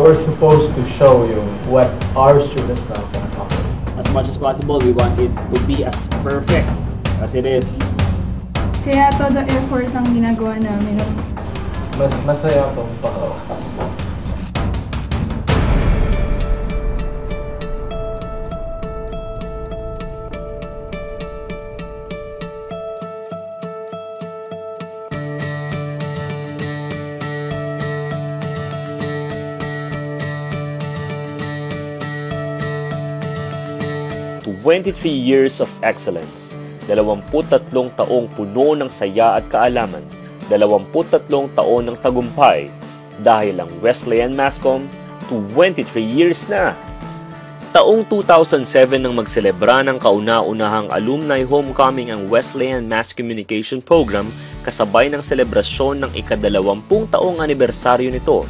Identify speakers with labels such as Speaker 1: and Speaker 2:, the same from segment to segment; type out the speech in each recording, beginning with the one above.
Speaker 1: we're supposed to show you what our students now can accomplish.
Speaker 2: As much as possible, we want it to be as perfect as it is.
Speaker 3: Kaya todo effort ang ginagawa namin.
Speaker 1: Mas masaya itong pangalawa.
Speaker 4: "23 years of excellence, 23 taong puno ng saya at kaalaman, 23 taon ng tagumpay, dahil ang Wesleyan Mascom, 23 years na." Taong 2007 nang magselebra ng kauna-unahang alumni homecoming ang Wesleyan Mass Communication Program kasabay ng selebrasyon ng ika-20 taong anibersaryo nito.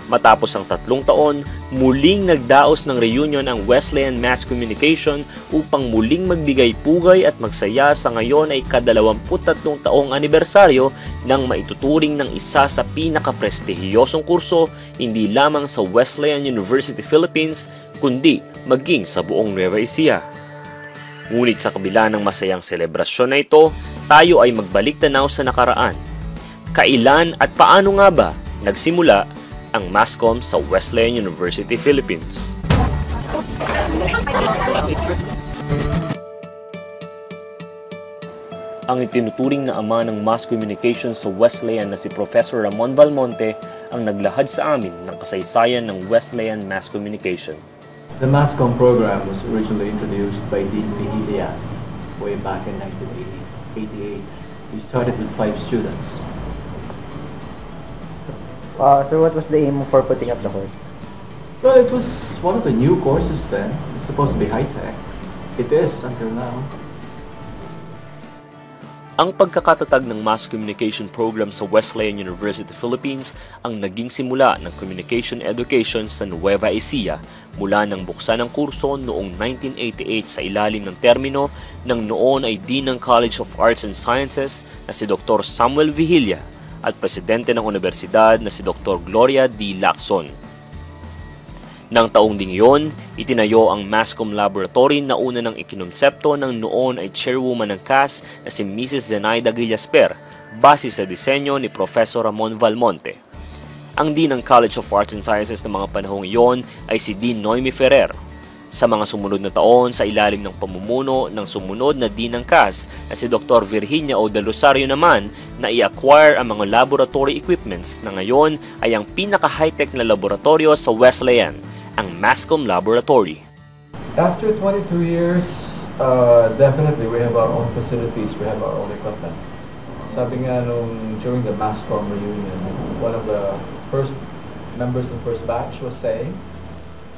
Speaker 4: Matapos ang 3 taon, muling nagdaos ng reunion ang Wesleyan Mass Communication upang muling magbigay pugay at magsaya sa ngayon ay ika-23 taong anibersaryo ng maituturing ng isa sa pinakaprestihiyosong kurso hindi lamang sa Wesleyan University Philippines kundi maging sa buong Nueva Ecija. Ngunit sa kabila ng masayang selebrasyon na ito, tayo ay magbalik tanaw sa nakaraan. Kailan at paano nga ba nagsimula ang Mascom sa Wesleyan University Philippines? Ang itinuturing na ama ng Mass Communication sa Wesleyan na si Professor Ramon Valmonte ang naglahad sa amin ng kasaysayan ng Wesleyan Mass Communication.
Speaker 1: The Mascom program was originally introduced by Dean Vigilla way back in 1988. We started with 5 students.
Speaker 5: So what was the aim for putting up the course?
Speaker 1: Well, it was one of the new courses then. It's supposed to be high-tech. It is until now.
Speaker 4: Ang pagkakatatag ng Mass Communication Program sa Wesleyan University Philippines ang naging simula ng communication education sa Nueva Ecija mula nang buksan ang kurso noong 1988 sa ilalim ng termino ng noon ay Dean ng College of Arts and Sciences na si Dr. Samuel Vigilla at presidente ng universidad na si Dr. Gloria D. Lacson. Nang taong ding iyon, itinayo ang Mascom Laboratory na una ng ikinonsepto ng noon ay chairwoman ng CAS na si Mrs. Zenaida Gillasper base sa disenyo ni Professor Ramon Valmonte. Ang Dean ng College of Arts and Sciences ng mga panahong iyon ay si Dean Noemi Ferrer. Sa mga sumunod na taon, sa ilalim ng pamumuno ng sumunod na Dean ng CAS na si Dr. Virginia O. de Rosario naman na i-acquire ang mga laboratory equipments na ngayon ay ang pinaka-high-tech na laboratorio sa Wesleyan, ang Mascom Laboratory.
Speaker 1: After 22 years, definitely we have our own facilities, we have our own equipment. Sabi nga during the Mascom reunion, one of the first members of the first batch was saying,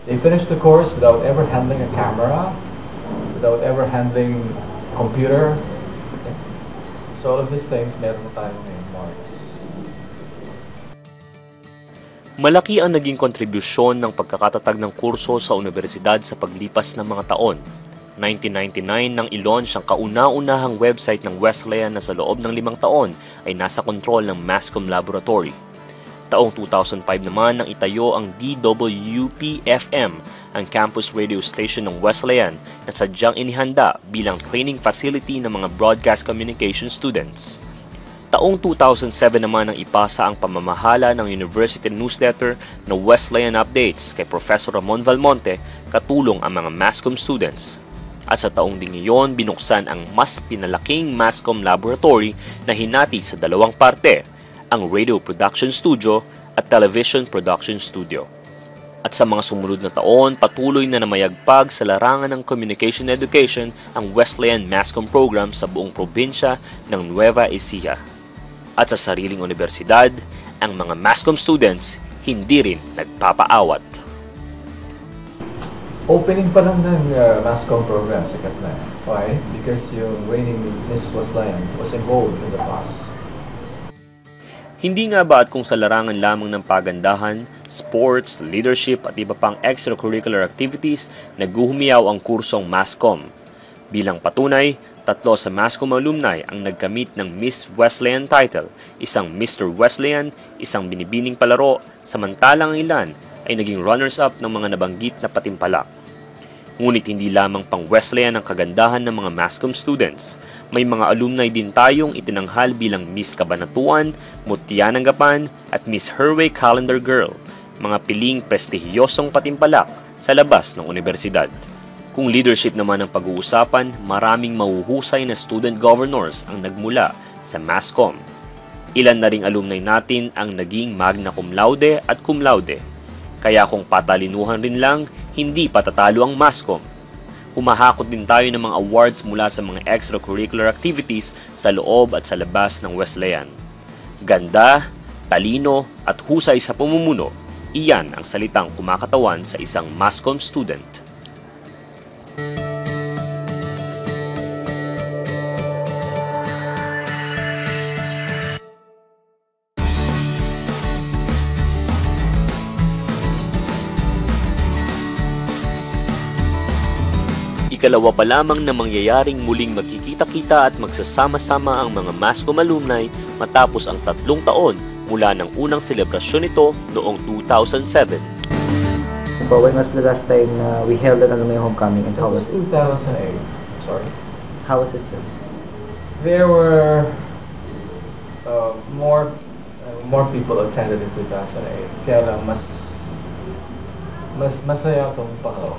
Speaker 1: they finished the course without ever handling a camera, without ever handling a computer. So all of these things, meron na tayo ngayon, Marcus.
Speaker 4: Malaki ang naging kontribusyon ng pagkakatatag ng kurso sa universidad sa paglipas ng mga taon. 1999 nang i-launch ang kauna-unahang website ng Wesleyan na sa loob ng 5 taon ay nasa kontrol ng Mascom Laboratory. Taong 2005 naman nang itayo ang DWP-FM, ang campus radio station ng Wesleyan na sadyang inihanda bilang training facility ng mga broadcast communication students. Taong 2007 naman nang ipasa ang pamamahala ng university newsletter na Wesleyan Updates kay Professor Ramon Valmonte katulong ang mga Mascom students. At sa taong ding iyon, binuksan ang mas pinalaking Mascom Laboratory na hinati sa 2 parte, ang Radio Production Studio at Television Production Studio. At sa mga sumunod na taon, patuloy na namayagpag sa larangan ng communication education ang Wesleyan Mascom program sa buong probinsya ng Nueva Ecija. At sa sariling universidad, ang mga Mascom students hindi rin nagpapaawat.
Speaker 1: Opening pa lang ng Mascom program, sikat na. Why? Because yung reigning Miss Wesleyan was enrolled in the class.
Speaker 4: Hindi nga ba at kung sa larangan lamang ng pagandahan, sports, leadership at iba pang extracurricular activities, naghuhumiyaw ang kursong Mascom. Bilang patunay, 3 sa Mascom alumni ang nagkamit ng Miss Wesleyan title, isang Mr. Wesleyan, isang binibining palaro, samantalang ilan ay naging runners-up ng mga nabanggit na patimpalak. Ngunit hindi lamang pang Wesleyan ang kagandahan ng mga Mascom students. May mga alumni din tayong itinanghal bilang Miss Kabanatuan, Mutya ng Gapan at Miss Herway Calendar Girl, mga piling prestihiyosong patimpalak sa labas ng universidad. Kung leadership naman ang pag-uusapan, maraming mahuhusay na student governors ang nagmula sa Mascom. Ilan na ring alumni natin ang naging magna cum laude at cum laude. Kaya kung patalinuhan rin lang, hindi patatalo ang Mascom. Humahakot din tayo ng mga awards mula sa mga extracurricular activities sa loob at sa labas ng Wesleyan. Ganda, talino at husay sa pamumuno, iyan ang salitang kumakatawan sa isang Mascom student. Ikalawa pa lamang na mangyayaring muling magkikita-kita at magsasama-sama ang mga Mascom alumni matapos ang 3 taon mula ng unang selebrasyon nito noong 2007.
Speaker 5: But when was the last time we held an alumni homecoming and
Speaker 1: That
Speaker 5: how
Speaker 1: was
Speaker 5: was it?
Speaker 1: 2008. Sorry.
Speaker 5: How was it then?
Speaker 1: There were more people attended in 2008. Kaya lang mas masaya itong pangalawa.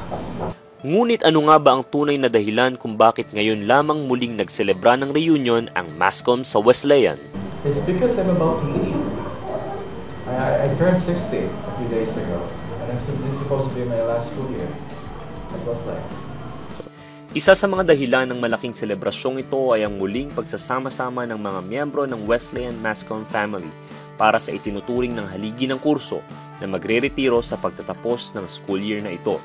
Speaker 4: Ngunit ano nga ba ang tunay na dahilan kung bakit ngayon lamang muling nagselebra ng reunion ang Mascom sa Wesleyan?
Speaker 1: It's because I'm about to leave. I turned 60 a few days ago, and this is supposed to be my last school year at Wesleyan.
Speaker 4: Isa sa mga dahilan ng malaking selebrasyong ito ay ang muling pagsasama-sama ng mga miyembro ng Wesleyan Mascom family para sa itinuturing ng haligi ng kurso na magre-retiro sa pagtatapos ng school year na ito.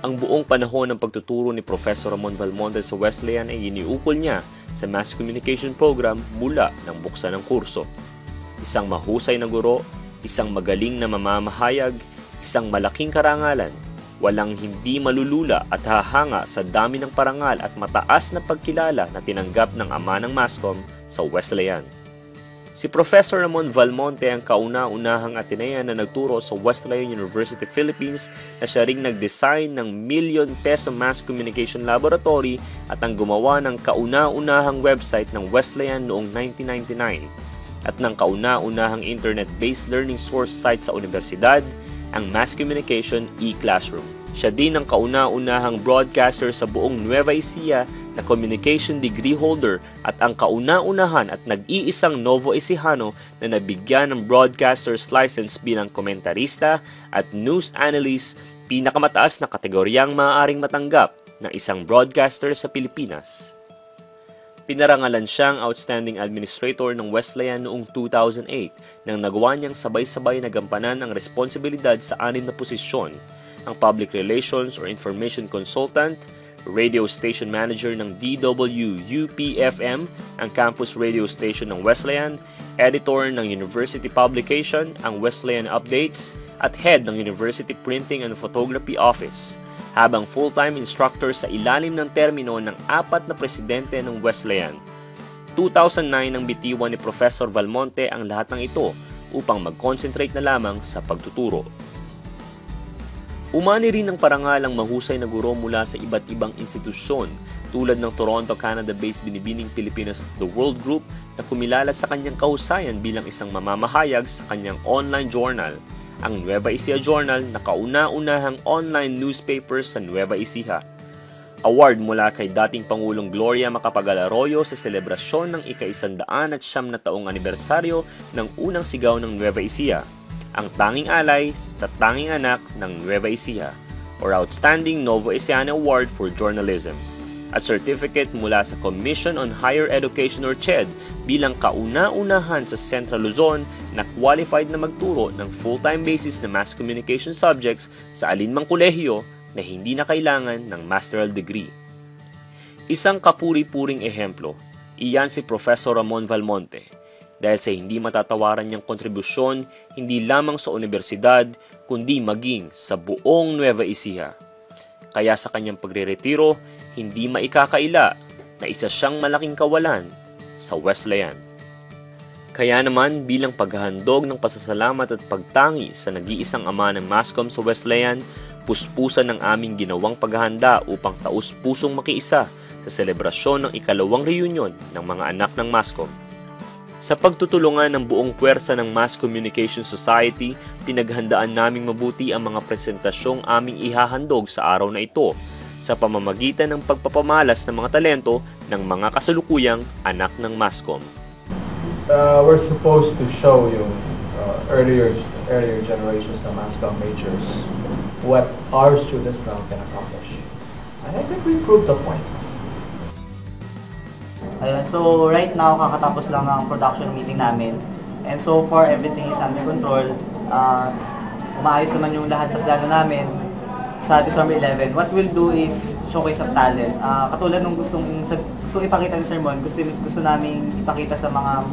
Speaker 4: Ang buong panahon ng pagtuturo ni Professor Ramon Valmonte sa Wesleyan ay iniukol niya sa Mass Communication Program mula ng buksan ng kurso. Isang mahusay na guro, isang magaling na mamamahayag, isang malaking karangalan, walang hindi malulula at hahanga sa dami ng parangal at mataas na pagkilala na tinanggap ng ama ng Mascom sa Wesleyan. Si Professor Ramon Valmonte ang kauna-unahang Atenean na nagturo sa Wesleyan University, Philippines na siya ring nag-design ng ₱1 million Mass Communication Laboratory at ang gumawa ng kauna-unahang website ng Wesleyan noong 1999 at ng kauna-unahang internet-based learning source site sa universidad, ang Mass Communication e-Classroom. Siya din ang kauna-unahang broadcaster sa buong Nueva Ecija na communication degree holder at ang kauna-unahan at nag-iisang Novo Ecijano na nabigyan ng broadcaster's license bilang komentarista at news analyst, pinakamataas na kategoryang maaaring matanggap ng isang broadcaster sa Pilipinas. Pinarangalan siyang outstanding administrator ng Wesleyan noong 2008 nang nagawa niyang sabay-sabay na gampanan ang responsibilidad sa 6 na posisyon: ang Public Relations or Information Consultant, Radio Station Manager ng DWUP-FM, ang Campus Radio Station ng Wesleyan, Editor ng University Publication, ang Wesleyan Updates, at Head ng University Printing and Photography Office, habang full-time instructor sa ilalim ng termino ng 4 na presidente ng Wesleyan. 2009 nang bitiwan ni Professor Valmonte ang lahat ng ito upang mag-concentrate na lamang sa pagtuturo. Umani rin ng parangal ang mahusay na guro mula sa iba't ibang institusyon tulad ng Toronto, Canada-based Binibining Pilipinas of the World Group na kumilala sa kanyang kahusayan bilang isang mamamahayag sa kanyang online journal, ang Nueva Ecija Journal na kauna-unahang online newspaper sa Nueva Ecija. Award mula kay dating Pangulong Gloria Macapagal Arroyo sa selebrasyon ng ika-109 na taong anibersaryo ng unang sigaw ng Nueva Ecija, ang tanging alay sa tanging anak ng Nueva Ecija, or Outstanding Novo Ecijano Award for Journalism, at certificate mula sa Commission on Higher Education or CHED bilang kauna-unahan sa Central Luzon na qualified na magturo ng full-time basis na mass communication subjects sa alinmang kolehiyo na hindi na kailangan ng masteral degree. Isang kapuri-puring ehemplo, iyan si Professor Ramon Valmonte, dahil sa hindi matatawaran niyang kontribusyon hindi lamang sa universidad kundi maging sa buong Nueva Ecija. Kaya sa kanyang pagre-retiro, hindi maikakaila na isa siyang malaking kawalan sa Wesleyan. Kaya naman bilang paghahandog ng pasasalamat at pagtangi sa nag-iisang ama ng Mascom sa Wesleyan, puspusan ng aming ginawang paghahanda upang taus-pusong makiisa sa selebrasyon ng ikalawang reunion ng mga anak ng Mascom. Sa pagtutulungan ng buong puwersa ng Mass Communication Society, pinaghandaan naming mabuti ang mga presentasyong aming ihahandog sa araw na ito sa pamamagitan ng pagpapamalas ng mga talento ng mga kasalukuyang anak ng Mascom.
Speaker 1: We're supposed to show yung earlier generations ng Mascom majors what our students now can accomplish. And I think we proved the point.
Speaker 6: Ayun, so right now, kakatapos lang ang production meeting namin. And so far, everything is under control. Umaayos naman yung lahat sa plano namin sa December 11. What we'll do is showcase of talent. Katulad ng gusto ipakita ng sermon, gusto namin ipakita sa mga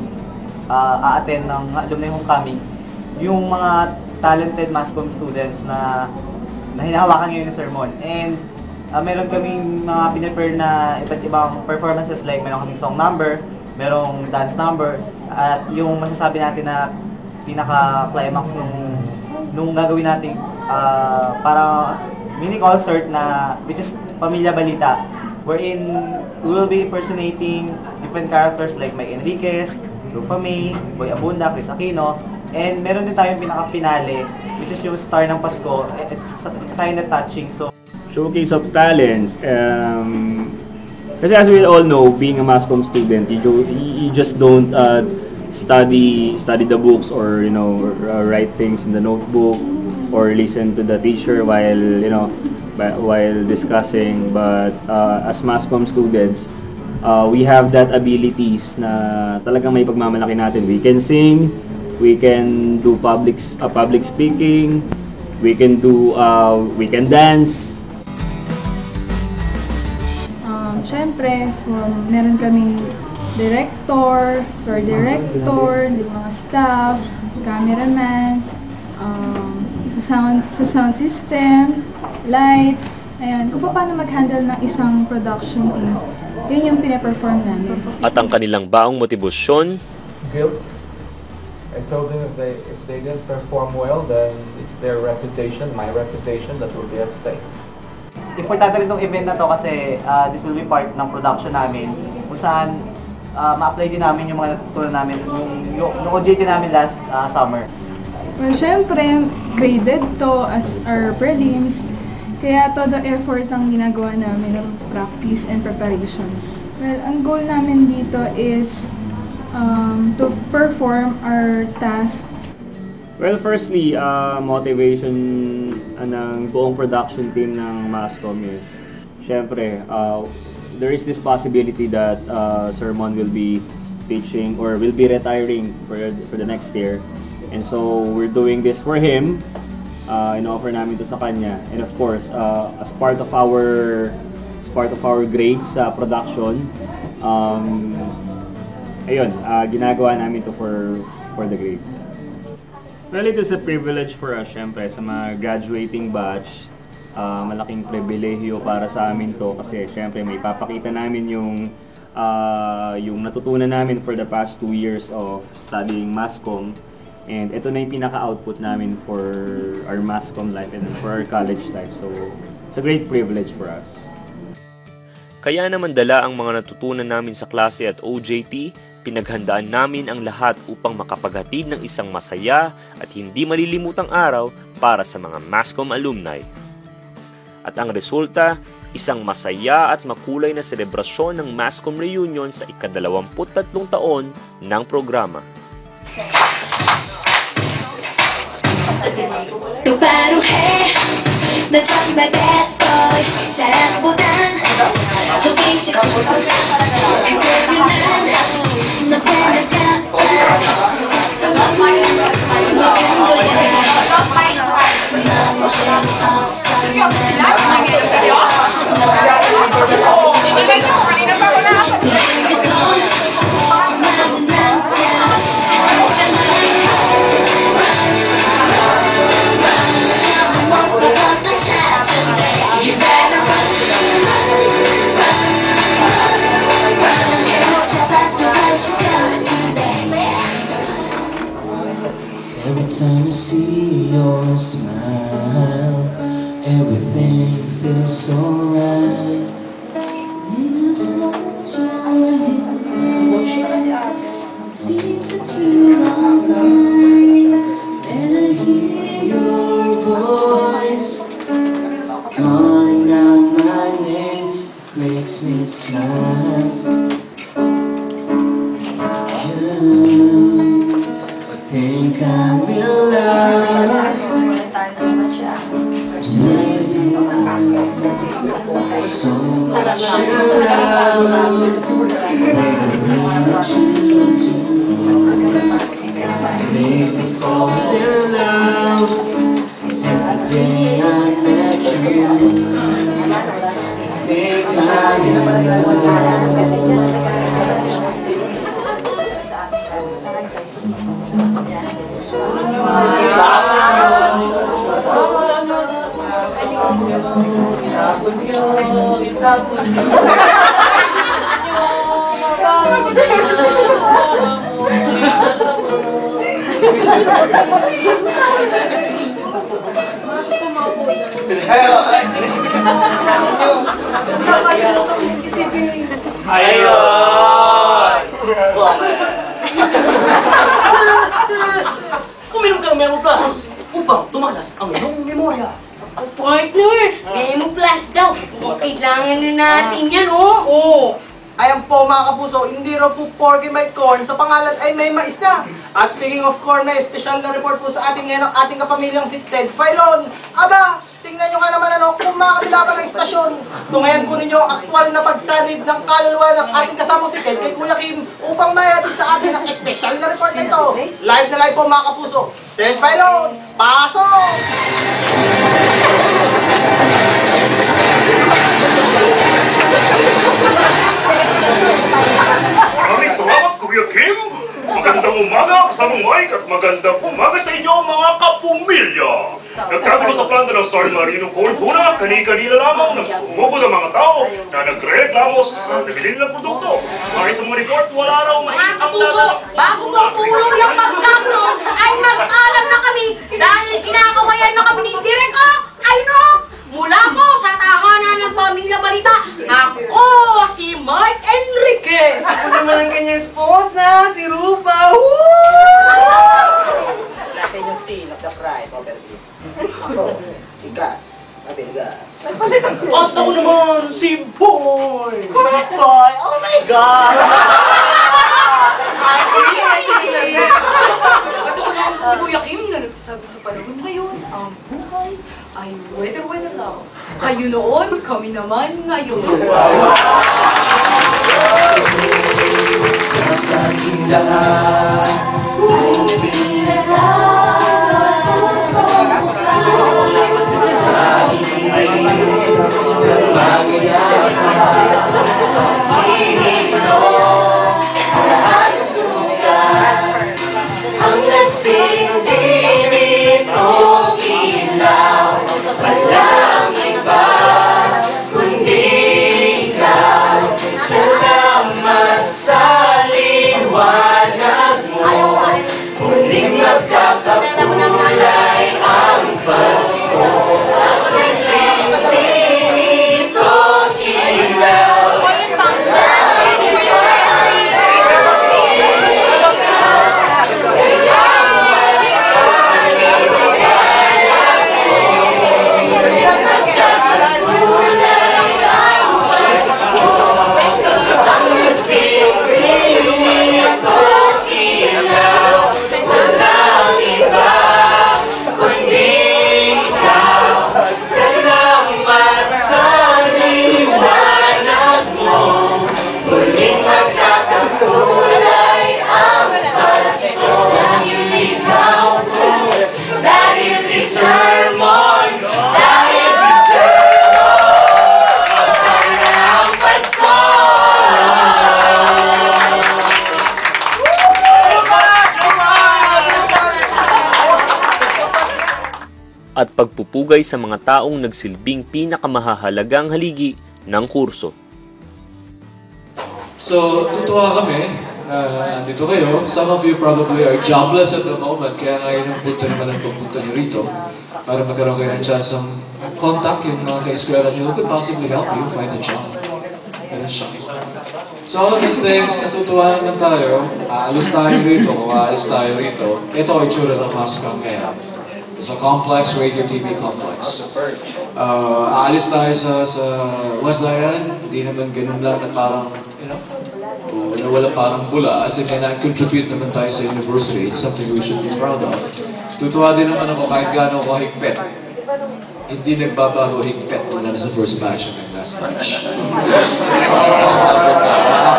Speaker 6: a-attend ng alumni homecoming, yung mga talented Mascom students na hinahawakan ngayon ng sermon. And meron kaming mga pinipare na iba't ibang performances, like meron kaming song number, merong dance number, at yung masasabi natin na pinaka-climax nung gagawin natin para mini concert na which is Pamilya Balita, wherein we will be impersonating different characters like Mike Enriquez, Rufa May, Boy Abunda, Chris Aquino, and meron din tayong pinaka-finale which is yung Star ng Pasko. It's kind of touching. So
Speaker 2: Showcase of talents. Kasi as we all know, being a Mascom student, you just don't study the books or write things in the notebook or listen to the teacher while discussing. But as Mascom students, we have that abilities na talagang may pagmamalaki natin. We can sing, we can do public speaking, we can dance.
Speaker 3: Siyempre, meron kaming director, floor director, mga staff, cameraman, sa sound system, lights, ayan, kung paano mag-handle ng isang production team. Yun yung pinaperform namin.
Speaker 4: At ang kanilang baong motibasyon,
Speaker 1: Guilt. I told them if they didn't perform well, then it's their reputation, my reputation, that will be at stake.
Speaker 6: importante rin itong event na to kasi this will be part ng production namin kung saan ma-apply din namin yung mga natutunan namin yung OJT namin last summer.
Speaker 3: Well, syempre, graded to as our prelims, kaya todo effort ang ginagawa namin ng practice and preparations. Well, ang goal namin dito is to perform our task.
Speaker 2: Well, firstly, motivation ng buong production team ng Mascom is, syempre, there is this possibility that Sermon will be teaching or will be retiring for the next year. And so, we're doing this for him. In-offer namin to sa kanya. And of course, as part of our grades sa production, ginagawa namin to for the grades. Well, it is a privilege for us, syempre, sa mga graduating batch. Malaking pribilehiyo para sa amin to kasi syempre may papakita namin yung natutunan namin for the past 2 years of studying Mascom. And ito na yung pinaka-output namin for our Mascom life and for our college life. So, it's a great privilege for us.
Speaker 4: Kaya naman dala ang mga natutunan namin sa klase at OJT, pinaghandaan namin ang lahat upang makapaghatid ng isang masaya at hindi malilimutang araw para sa mga Mascom alumni. At ang resulta, isang masaya at makulay na selebrasyon ng Mascom Reunion sa ika-23 taon ng programa.
Speaker 7: 또 바로 해 난 정말 bad boy 사랑보단 호기심 그대를 난너 빼나가 수 있어 넌 모든 거야 넌 재미없어 수많은 남자 You better run, run, run, run, run. 잡아도 관심 같은데.
Speaker 8: Everything feels so right. When I hold your hand, seems that you are mine. When I hear your voice calling out my name, makes me smile. You think I'm in love. So much around, maybe what you do made me fall in love. Since the day I met you, I think I'm in love.
Speaker 9: Uminom ka ng Memo Plus upang tumalas ang iyong memorya.
Speaker 10: Partner, Memo Plus daw. Kailangan na natin yan, oh.
Speaker 11: Ayan po mga kapuso, hindi raw po porky may corn, sa pangalan ay may mais na. At speaking of corn, may special na report po sa ating ngayon ang ating kapamilyang si Ted Filon. Aba, tingnan nyo nga naman kung mga kabila pa ng istasyon. Tungayan po ninyo ang aktwal na pagsanib ng kalwa ng ating kasamang si Ted kay Kuya Kim upang mayatid sa atin ang special na report na ito. Live na live po mga kapuso. Ted Filon, pasok!
Speaker 12: Maraming salamat, Kuya Kim! Magandang umaga, kasamang Mike, at magandang umaga sa inyo, mga kapumilya! Nagkagulo sa planta ng San Marino Corn Tuna, kani-kanila lamang nang sumugod ang mga tao na nagreklamo sa nabili nilang produkto. Ayon sa mga report, wala raw mais
Speaker 10: Mga
Speaker 12: ang
Speaker 10: kapuso, bago mapulo yung pagkagulo, ay mag-alam na kami dahil kinakawayan na kami ni Direk O. Ay no! Mula po sa tahanan ng Pamilya Balita, ako si Mark Enrique!
Speaker 11: Ako naman ang kanyang esposa, si Rufa! Nasa inyo scene of the crime, overview. Ako, si Gas, Abelgas.
Speaker 9: At ako naman, si Boy!
Speaker 11: Boy, oh my God!
Speaker 10: At ako naman si Kuya Kim na nagsasabi sa panahon ngayon, ang buhay ay weather lang. Kayo noon, kami naman ngayon.
Speaker 8: Sa aking lahat ay sinagawa puso ko ka. Sa aking aliw mangyayari pag-ihilong lahat ng sugat ang nagsindirit o ilaw. Walang iba kundi ikaw. Salamat sa liwanag mo. Muling magkakakulay ang Pasko. Sa nagsindirit o ilaw.
Speaker 4: At pagpupugay sa mga taong nagsilbing pinakamahahalagang haligi ng kurso.
Speaker 13: So, tutuwa kami na andito kayo. Some of you probably are jobless at the moment, kaya ngayon ang punta naman ang pagpunta nyo rito para magkaroon kayo ng chance ng contact yung mga ka-eskwela nyo who could possibly help you find a job. Ganun siya. So all of these things, natutuwa naman tayo. Aalis tayo rito, kung aalis tayo rito, ito ay tsura ng Mascom ngayon. It's a complex, radio TV complex. Aalis tayo sa Wesleyan, hindi naman ganun lang na parang, you know, na wala parang bula. As in, contribute naman tayo sa university. It's something we should be proud of. Tutuwa din naman ako kahit gaano ako higpit. Hindi nagbabago higpit mula na sa first batch and last batch.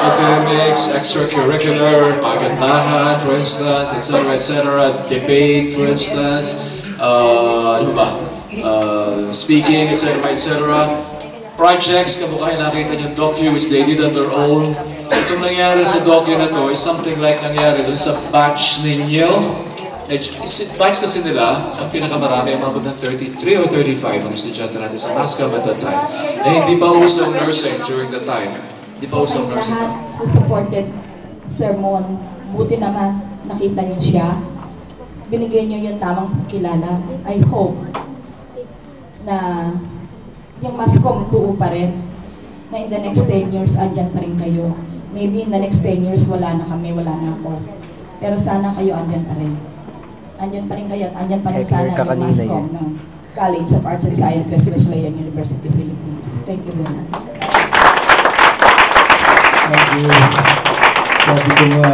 Speaker 13: Academics, extracurricular, pagandahan, for instance, etc., debate, for instance, ano ba? Speaking, etc. Projects, kamukha nakita niyo docu which they did on their own. Itong nangyari sa docu na to is something like nangyari dun sa batch ninyo. Batch kasi nila, ang pinakamarami, umabot ng 33 or 35 ang estudyante natin sa Mascom at that time. Na hindi pa usong nursing during that time. Hindi pa usong nursing.
Speaker 14: Who supported sermon, buti naman nakita niyo siya. Binigay niyo yung tamang kilala. I hope na yung Mascom buo pa rin. Na in the next 10 years, andyan pa rin kayo. Maybe in the next 10 years, wala na kami, wala na ako. Pero sana kayo andyan pa rin. Andyan pa rin kayo at andyan pa rin sana yung Mascom ng College of Arts and Sciences, Wesleyan University, Philippines. Thank you very much.
Speaker 1: Thank you. Sabi ko nga,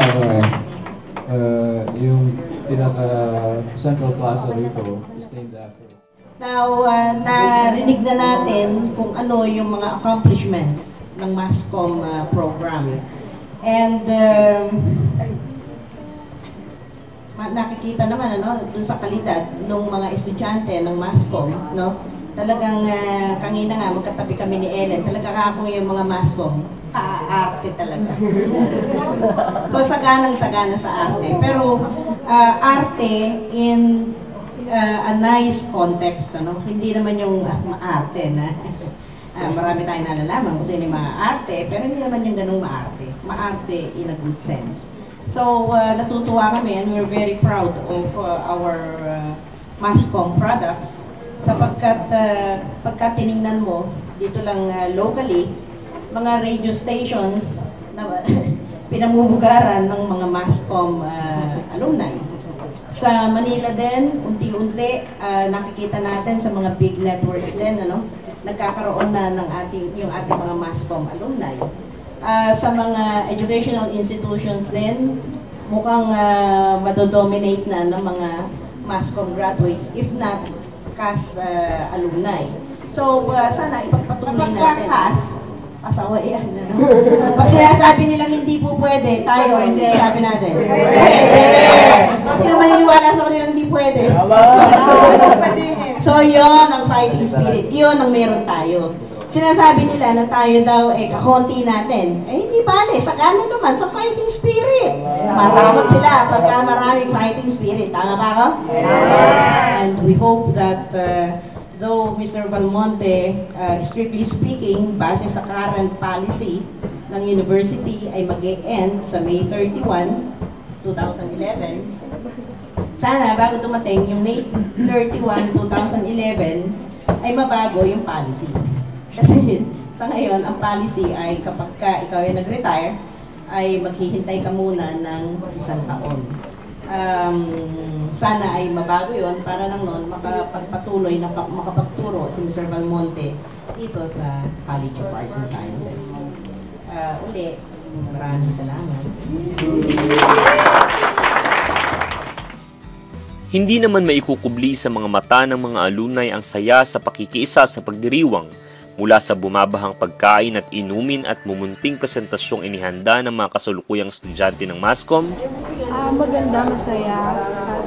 Speaker 1: yung pinaka-central plaza rito is named after.
Speaker 14: Now, narinig na natin kung ano yung mga accomplishments ng Mascom program. And nakikita naman dun sa kalidad ng mga estudyante ng Mascom, no? Talagang kanina nga magkatabi kami ni Ellen, talaga ako yung mga Mascom, arte talaga. So saganang-sagana sa arte. Pero arte in a nice context, ano? Hindi naman yung maarte na marami tayong nalalaman kung sino yung mga arte, pero hindi naman yung ganung maarte. Maarte in a good sense. So, natutuwa kami and we're very proud of our Mascom products sapagkat pagka tinignan mo dito lang locally, mga radio stations na pinamumugaran ng mga Mascom alumni. Sa Manila din, unti-unti nakikita natin sa mga big networks din, ano, nagkakaroon na ng yung ating mga Mascom alumni. Sa mga educational institutions din, mukhang madodominate na ng mga Mascom graduates, if not CAS alumni. So, sana ipagpatuloy natin. Asawa yan, ano? Pag sinasabi nilang hindi po pwede, tayo ay sinasabi natin. Pwede! Yung maniniwala sa kanilang hindi pwede. So, yun ang fighting spirit. Yun ang meron tayo. Sinasabi nila na tayo daw kakonti natin. Hindi bale, sagana naman sa fighting spirit. Matakot sila pagka maraming fighting spirit. Tama ba ako? And we hope that though Mr. Valmonte, strictly speaking, base sa current policy ng university ay mag-end sa May 31, 2011, sana bago dumating yung May 31, 2011, ay mabago yung policy. Kasi sa ngayon, ang policy ay kapag ka ikaw ay nag-retire, ay maghihintay ka muna ng 1 taon. Sana ay mabago yun para lang noon makapagpatuloy na makapagturo si Mr. Valmonte dito sa College of Arts and Sciences. Uli, maraming salamat.
Speaker 4: Hindi naman maikukubli sa mga mata ng mga alumni ang saya sa pakikiisa sa pagdiriwang mula sa bumabahang pagkain at inumin at mumunting presentasyong inihanda ng mga kasalukuyang estudyante ng Mascom.
Speaker 3: Maganda, masaya, at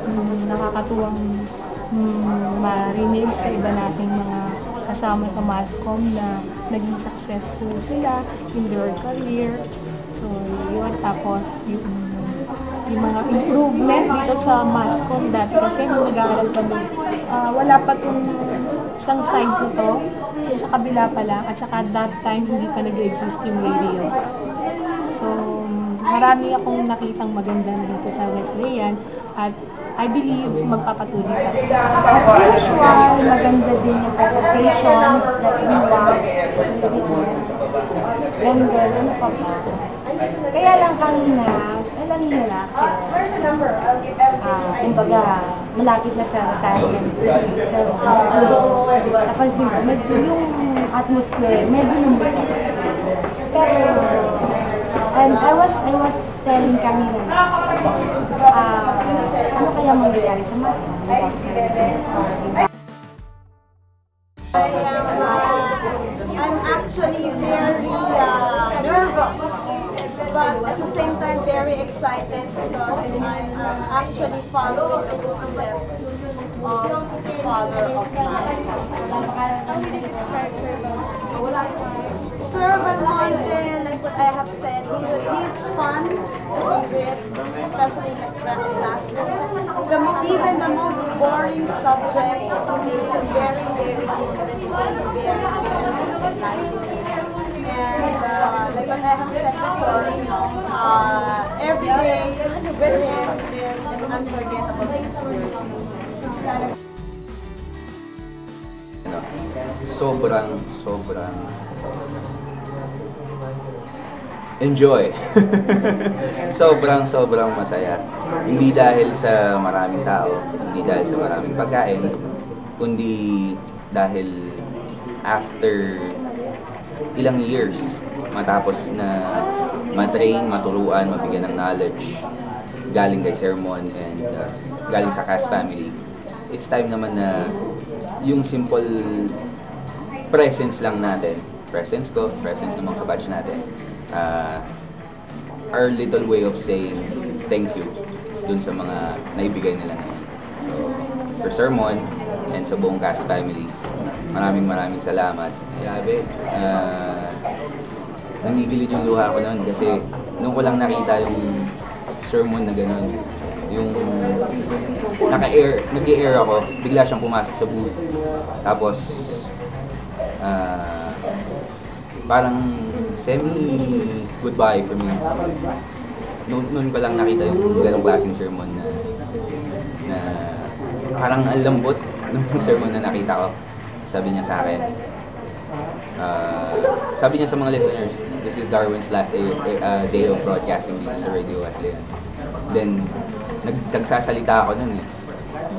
Speaker 3: nakakatuwang marinig sa iba nating mga kasama sa Mascom na naging successful sila in their career. So, yun. Tapos, yung mga improvement dito sa Mascom dati kasi nung nag-aaral kami, wala pa itong isang side nito, sa kabila pa lang, at saka at that time hindi pa nag-exist yung radio. So,
Speaker 15: marami akong nakitang maganda dito sa Wesleyan at I believe magpapatuloy pa. As usual, maganda din yung presentations that we watch. And then, ano pa ba? Kaya lang kanina, alam niyo na, kumbaga, malapit na sa retirement. Napansin ko, medyo yung atmosphere, medyo lumit. Pero, and I was telling kanina, ano kaya mangyayari sa mga?
Speaker 16: I'm actually very nervous, but at the same time very excited because I'm actually following the footsteps of Father of Mine. Sir Belmonte, like what I have said, he's fun to be with, especially in express classroom. Even the most boring subject, he makes it very, very interesting, very enlightening. And like what I have said before, every day with him is an unforgettable experience.
Speaker 17: Sobrang enjoy. sobrang masaya. Hindi dahil sa maraming tao, hindi dahil sa maraming pagkain, kundi dahil after ilang years matapos na matrain, maturuan, mabigyan ng knowledge galing kay Sermon and galing sa Cast family, it's time naman na yung simple presence lang natin, presence ko, presence ng mga kabatch natin, our little way of saying thank you dun sa mga naibigay nila ngayon. So, for Sermon and sa buong Cast family, maraming salamat. Grabe, nanggigilid yung luha ko noon kasi nung ko lang nakita yung sermon na gano'n, yung nag-i-air ako, bigla siyang pumasok sa booth. Tapos, parang semi-goodbye for me. Noon ko lang nakita yung ganong klaseng sermon na parang ang lambot ng sermon na nakita ko. Sabi niya sa akin, sabi niya sa mga listeners, this is Darwin's last day of broadcasting dito sa Radio Wesleyan. Then, nagsasalita ako nun eh.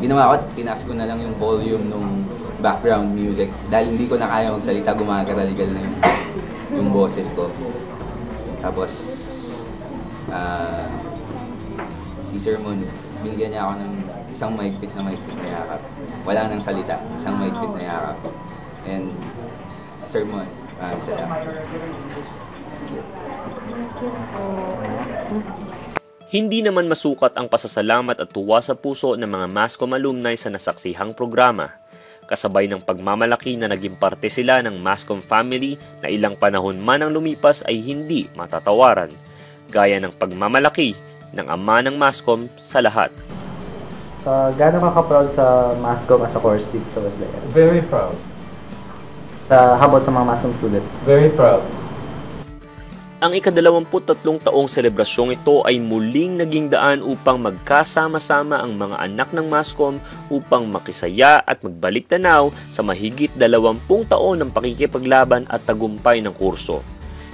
Speaker 17: Ginawa ko, tinaas ko na lang yung volume nung background music dahil hindi ko na kaya magsalita, gumagaragal na yung boses ko. Tapos, si Sermon, binigyan niya ako ng isang mahigpit na yakap. Wala nang salita, isang mahigpit na yakap. And, Sermon, salamat.
Speaker 4: Hindi naman masukat ang pasasalamat at tuwa sa puso ng mga Mascom alumni sa nasaksihang programa. Kasabay ng pagmamalaki na naging parte sila ng Mascom family na ilang panahon man ang lumipas ay hindi matatawaran. Gaya ng pagmamalaki ng ama ng Mascom sa lahat.
Speaker 5: Gaano ka proud sa Mascom as a course dito sa Wesleyan?
Speaker 1: Very proud.
Speaker 5: How about sa mga Mascom students?
Speaker 1: Very proud.
Speaker 4: Ang ika-23 taong selebrasyong ito ay muling naging daan upang magkasama-sama ang mga anak ng Mascom upang makisaya at magbalik tanaw sa mahigit 20 taon ng pakikipaglaban at tagumpay ng kurso.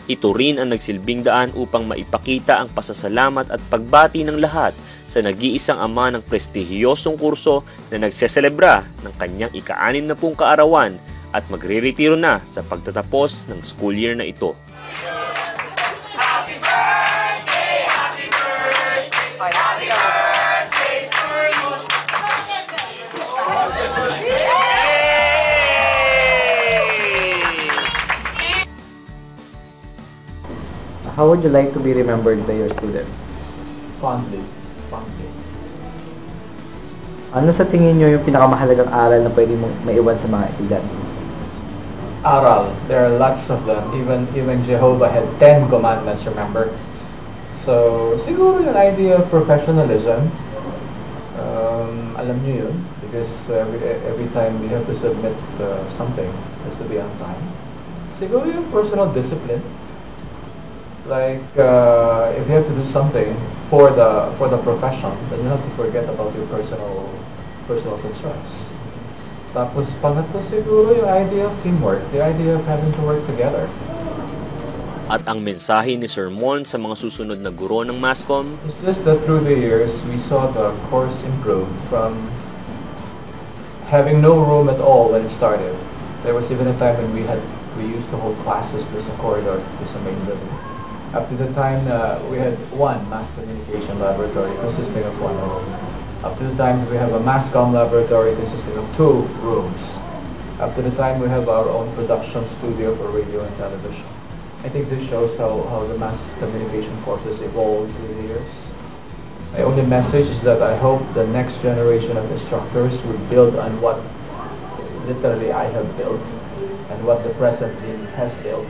Speaker 4: Ito rin ang nagsilbing daan upang maipakita ang pasasalamat at pagbati ng lahat sa nag-iisang ama ng prestihiyosong kurso na nagseselebra ng kanyang ika-60 kaarawan at magre-retiro na sa pagtatapos ng school year na ito.
Speaker 5: How would you like to be remembered by your students?
Speaker 1: Fondly.
Speaker 5: Ano sa tingin nyo yung pinakamahalagang aral na pwede mong maiwan sa mga estudyante?
Speaker 1: Aral. There are lots of them. Even Jehovah had 10 commandments, remember? So, siguro yung idea of professionalism, alam nyo yun, because every time we have to submit something, has to be on time. Siguro yung personal discipline. Like, if you have to do something for the profession, then you have to forget about your personal concerns. Tapos pangatlo siguro yung idea of teamwork, the idea of having to work together.
Speaker 4: At ang mensahe ni Sir Mon sa mga susunod na guro ng MASCOM,
Speaker 1: It's just that through the years, we saw the course improve from having no room at all when it started. There was even a time when we used to hold classes. There's a corridor, there's a main building. Up to the time we had one mass communication laboratory consisting of one room. Up to the time we have a MASCOM laboratory consisting of 2 rooms. Up to the time we have our own production studio for radio and television. I think this shows how the mass communication courses evolved through the years. My only message is that I hope the next generation of instructors would build on what literally I have built and what the present team has built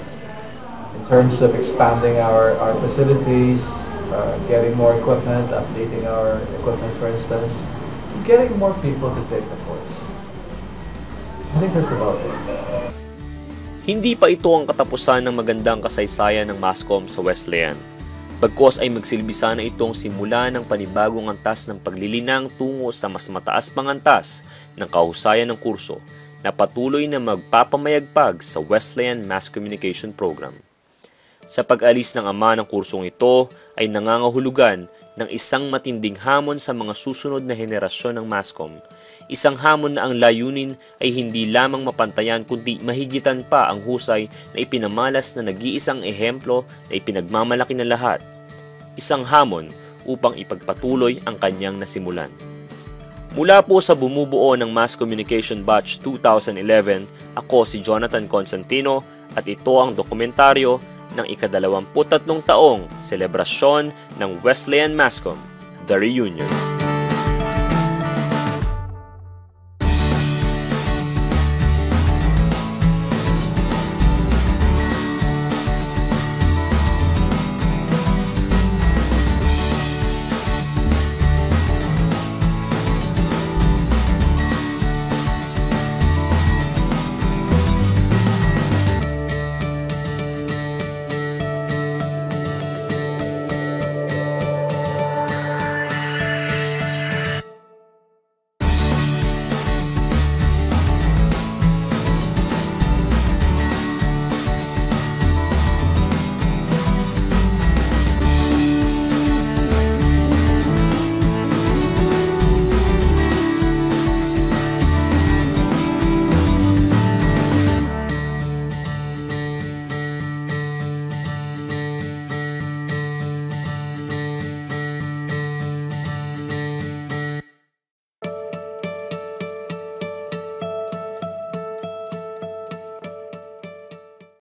Speaker 1: in terms of expanding our facilities, getting more equipment, updating our equipment for instance, getting more people to take the course. I think that's about it.
Speaker 4: hindi pa ito ang katapusan ng magandang kasaysayan ng MASCOM sa Wesleyan. Bagkos ay magsilbi sana itong simula ng panibagong antas ng paglilinang tungo sa mas mataas pang antas ng kahusayan ng kurso na patuloy na magpapamayagpag sa Wesleyan Mass Communication Program. Sa pag-alis ng ama ng kursong ito ay nangangahulugan ng isang matinding hamon sa mga susunod na henerasyon ng MASCOM. Isang hamon na ang layunin ay hindi lamang mapantayan kundi mahigitan pa ang husay na ipinamalas na nag-iisang ehemplo na ipinagmamalaki ng lahat. Isang hamon upang ipagpatuloy ang kanyang nasimulan. Mula po sa bumubuo ng Mass Communication Batch 2011, ako si Jonathan Constantino at ito ang dokumentaryo ng ika-23 taong selebrasyon ng Wesleyan MASCOM, The Reunion.